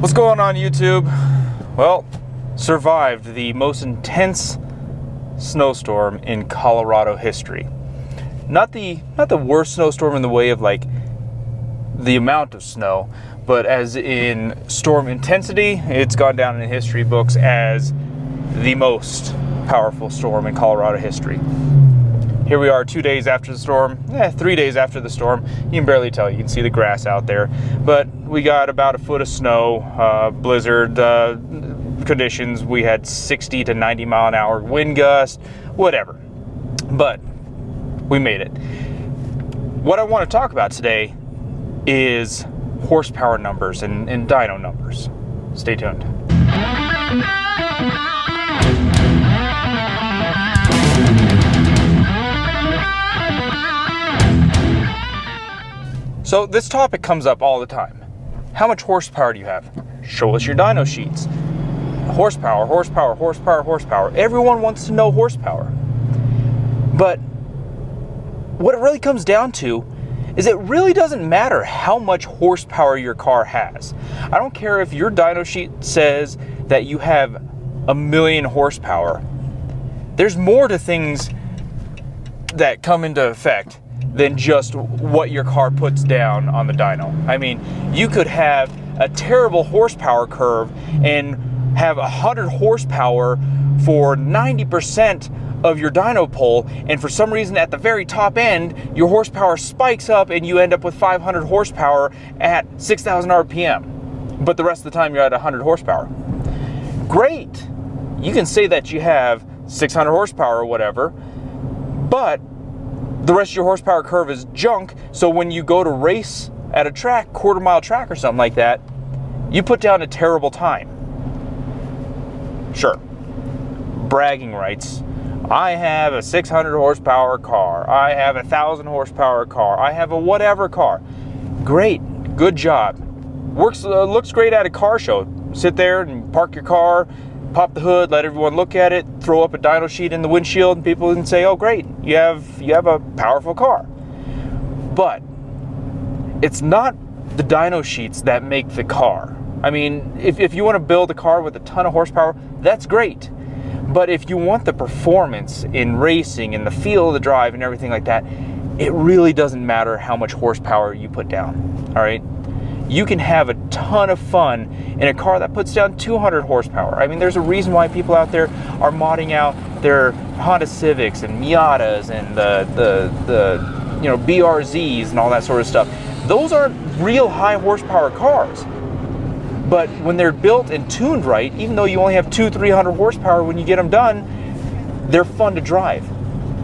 What's going on, YouTube? Well, survived the most intense snowstorm in Colorado history. Not the worst snowstorm in the way of like the amount of snow, but as in storm intensity, it's gone down in history books as the most powerful storm in Colorado history. Here we are 2 days after the storm, 3 days after the storm. You can barely tell, you can see the grass out there. But we got about a foot of snow, blizzard conditions. We had 60 to 90 mile an hour wind gust, whatever. But we made it. What I want to talk about today is horsepower numbers and dyno numbers. Stay tuned. So this topic comes up all the time. How much horsepower do you have? Show us your dyno sheets. Horsepower, horsepower, horsepower, horsepower. Everyone wants to know horsepower. But what it really comes down to is it really doesn't matter how much horsepower your car has. I don't care if your dyno sheet says that you have 1,000,000 horsepower. There's more to things that come into effect than just what your car puts down on the dyno. I mean, you could have a terrible horsepower curve and have 100 horsepower for 90% of your dyno pole, and for some reason at the very top end, your horsepower spikes up and you end up with 500 horsepower at 6,000 RPM. But the rest of the time you're at 100 horsepower. Great! You can say that you have 600 horsepower or whatever, but the rest of your horsepower curve is junk, so when you go to race at a track, quarter-mile track or something like that, you put down a terrible time. Sure, bragging rights. I have a 600 horsepower car. I have a 1,000 horsepower car. I have a whatever car. Great, good job. Looks great at a car show. Sit there and park your car, pop the hood, let everyone look at it, throw up a dyno sheet in the windshield, and people can say, oh great, you have a powerful car. But it's not the dyno sheets that make the car. I mean, if you want to build a car with a ton of horsepower, that's great. But if you want the performance in racing and the feel of the drive and everything like that, it really doesn't matter how much horsepower you put down, all right? You can have a ton of fun in a car that puts down 200 horsepower. I mean, there's a reason why people out there are modding out their Honda Civics and Miatas and the BRZs and all that sort of stuff. Those aren't real high horsepower cars. But when they're built and tuned right, even though you only have 200-300 horsepower when you get them done, they're fun to drive.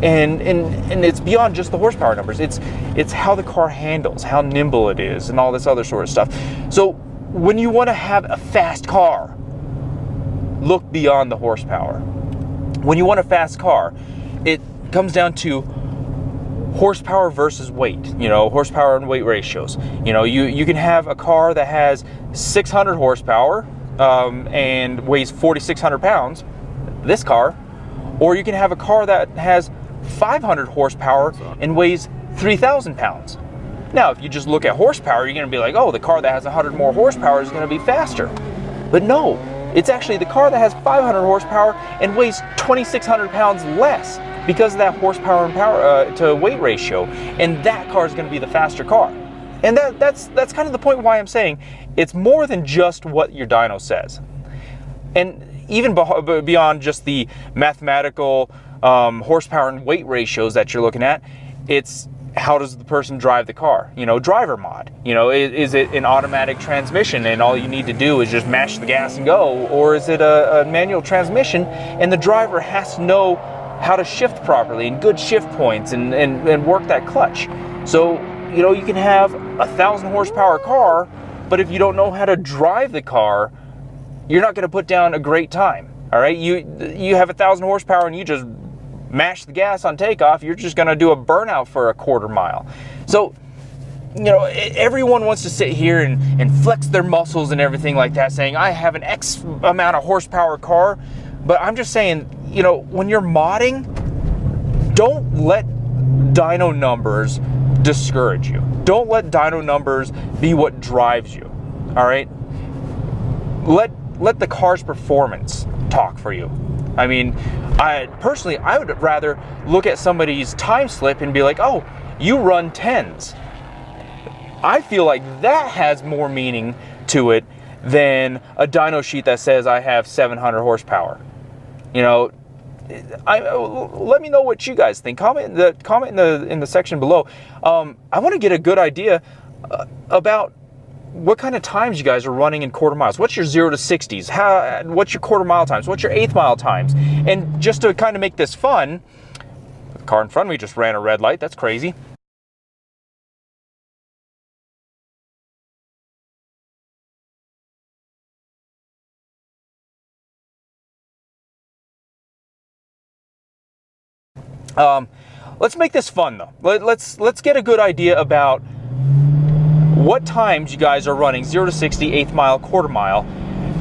And it's beyond just the horsepower numbers. It's how the car handles, how nimble it is, and all this other sort of stuff. So when you want to have a fast car, look beyond the horsepower. When you want a fast car, it comes down to horsepower versus weight, horsepower and weight ratios. You can have a car that has 600 horsepower and weighs 4,600 pounds, this car, or you can have a car that has 500 horsepower and weighs 3,000 pounds. Now, if you just look at horsepower, you're going to be like, oh, the car that has 100 more horsepower is going to be faster. But no, it's actually the car that has 500 horsepower and weighs 2,600 pounds less because of that horsepower and power to weight ratio, and that car is going to be the faster car. And that's kind of the point why I'm saying it's more than just what your dyno says. And even beyond just the mathematical horsepower and weight ratios that you're looking at, it's how does the person drive the car? Driver mod. Is it an automatic transmission and all you need to do is just mash the gas and go? Or is it a manual transmission and the driver has to know how to shift properly and good shift points and work that clutch? So, you can have a 1,000 horsepower car, but if you don't know how to drive the car, you're not going to put down a great time. All right, you have 1,000 horsepower and you just mash the gas on takeoff, you're just going to do a burnout for a quarter mile. So, everyone wants to sit here and flex their muscles and everything like that, saying I have an X amount of horsepower car. But I'm just saying, when you're modding, don't let dyno numbers discourage you. Don't let dyno numbers be what drives you. All right? let the car's performance talk for you. I mean, personally, I would rather look at somebody's time slip and be like, oh, you run 10s. I feel like that has more meaning to it than a dyno sheet that says I have 700 horsepower. You know, let me know what you guys think. Comment in the section below. I want to get a good idea about what kind of times you guys are running in quarter miles. What's your 0 to 60s? What's your quarter mile times? What's your 1/8 mile times? And just to kind of make this fun, the car in front of me just ran a red light. That's crazy. Let's make this fun though. Let's get a good idea about what times you guys are running 0 to 60, 1/8 mile, quarter mile,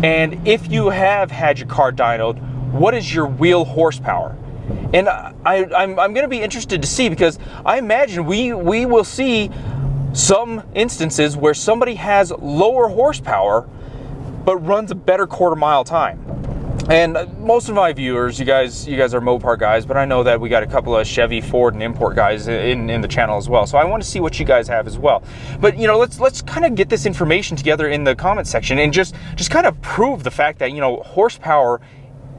and if you have had your car dynoed, what is your wheel horsepower? And I'm going to be interested to see, because I imagine we will see some instances where somebody has lower horsepower but runs a better quarter mile time. And most of my viewers, you guys are Mopar guys, but I know that we got a couple of Chevy, Ford, and import guys in the channel as well. So I want to see what you guys have as well. But you know, let's kind of get this information together in the comment section and just kind of prove the fact that, you know, horsepower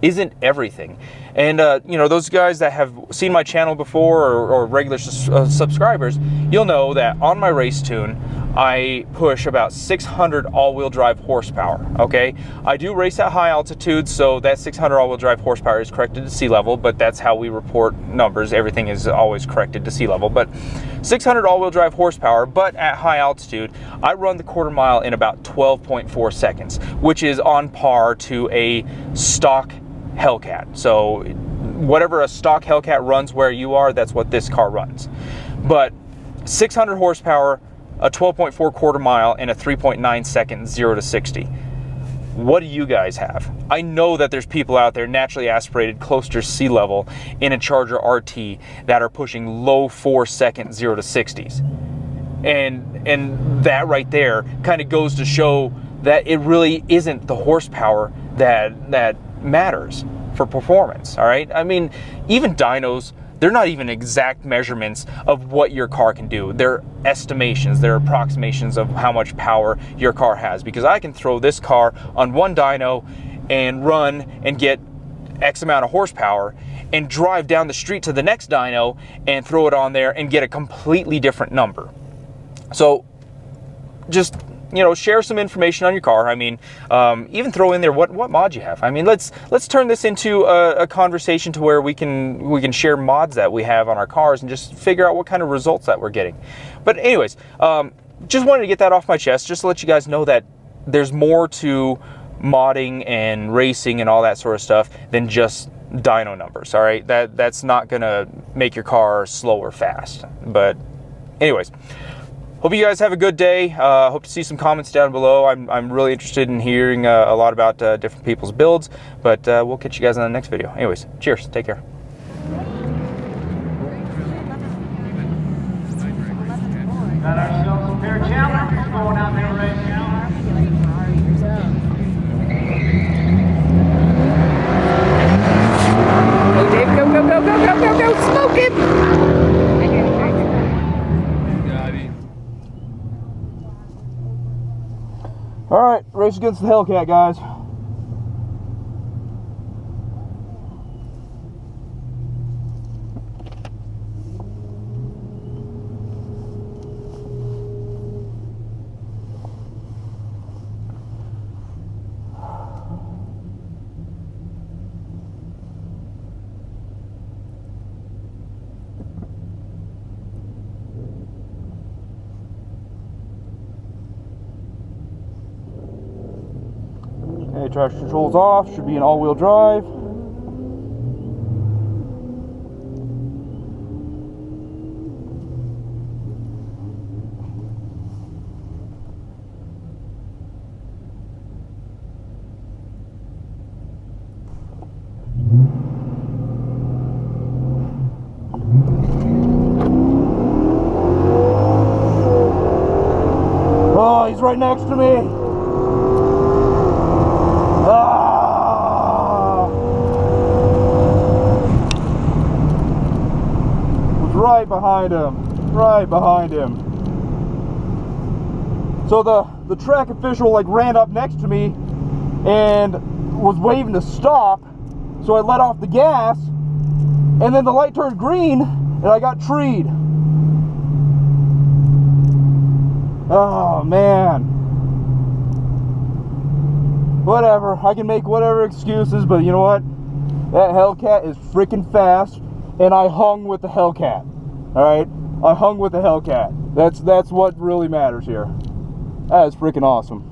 isn't everything. And you know, those guys that have seen my channel before or regular subscribers, you'll know that on my race tune, I push about 600 all-wheel drive horsepower, okay? I do race at high altitude, so that 600 all-wheel drive horsepower is corrected to sea level, but that's how we report numbers. Everything is always corrected to sea level, but 600 all-wheel drive horsepower, but at high altitude, I run the quarter mile in about 12.4 seconds, which is on par to a stock Hellcat. So whatever a stock Hellcat runs where you are, that's what this car runs. But 600 horsepower, a 12.4 quarter mile, and a 3.9 second 0 to 60. What do you guys have? I know that there's people out there naturally aspirated close to sea level in a Charger RT that are pushing low 4-second 0 to 60s. And that right there kind of goes to show that it really isn't the horsepower that matters for performance, all right? I mean, even dynos, they're not even exact measurements of what your car can do. They're estimations, they're approximations of how much power your car has, because I can throw this car on one dyno and run and get X amount of horsepower and drive down the street to the next dyno and throw it on there and get a completely different number. So just, you know, share some information on your car. I mean, even throw in there what mods you have. I mean, let's turn this into a conversation to where we can share mods that we have on our cars and just figure out what kind of results that we're getting. But anyways, just wanted to get that off my chest, just to let you guys know that there's more to modding and racing and all that sort of stuff than just dyno numbers. All right, that's not gonna make your car slow or fast. But anyways, hope you guys have a good day. Hope to see some comments down below. I'm really interested in hearing a lot about different people's builds, but we'll catch you guys in the next video. Anyways, cheers, take care. Got ourselves a pair of challengers going out there right now. Go, Dave, go, go, go, go, go, go, go, smoke it! All right, race against the Hellcat, guys. Okay, traction controls off, should be an all-wheel drive. Oh, he's right next to me. behind him. Right behind him. So the track official like ran up next to me and was waving to stop. So I let off the gas, and then the light turned green, and I got treed. Oh, man. Whatever. I can make whatever excuses, but you know what? That Hellcat is freaking fast, and I hung with the Hellcat. Alright? I hung with the Hellcat. That's what really matters here. That is freaking awesome.